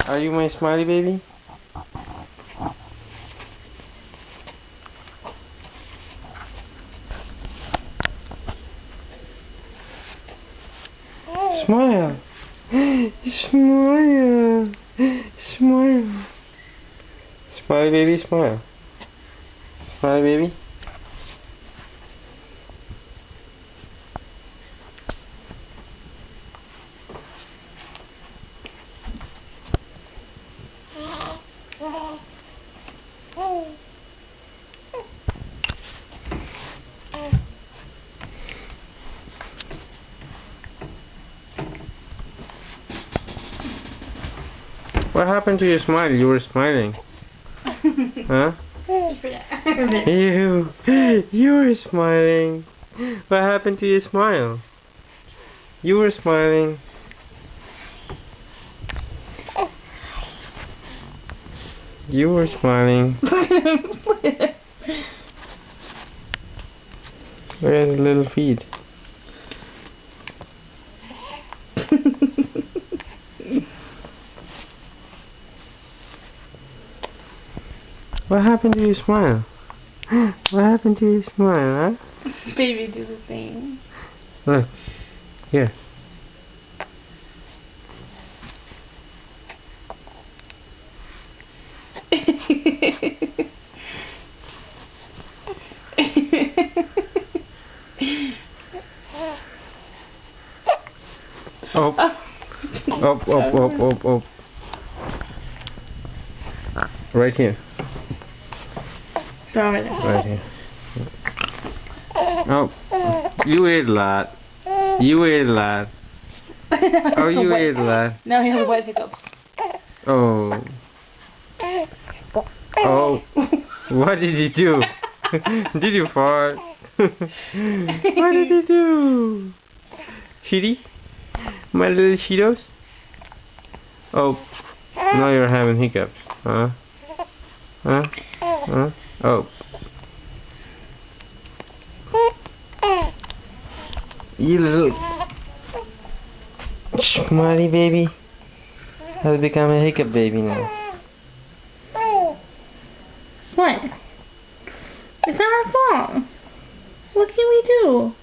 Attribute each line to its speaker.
Speaker 1: Are you my smiley baby? Smile! Smile! Smile! Smiley baby, smile. Smiley baby. What happened to your smile? You were smiling. Huh? You were smiling. What happened to your smile? You were smiling. You were smiling. Where are the little feet? What happened to your smile? What happened to your smile, huh?
Speaker 2: Baby, do the thing.
Speaker 1: Look. Here. Up. Up, up, up, up, up. Right here. Right here. Oh, you ate a lot. You ate a lot. Oh, you ate a lot.
Speaker 2: Now he has a white hiccup.
Speaker 1: Oh. Oh. What did you do? Did you fart? What did you do? Shitty? My little Cheetos? Oh. Now you're having hiccups. Huh? Huh? Huh? Oh. You little smiley baby has become a hiccup baby now.
Speaker 2: What? It's not our fault. What can we do?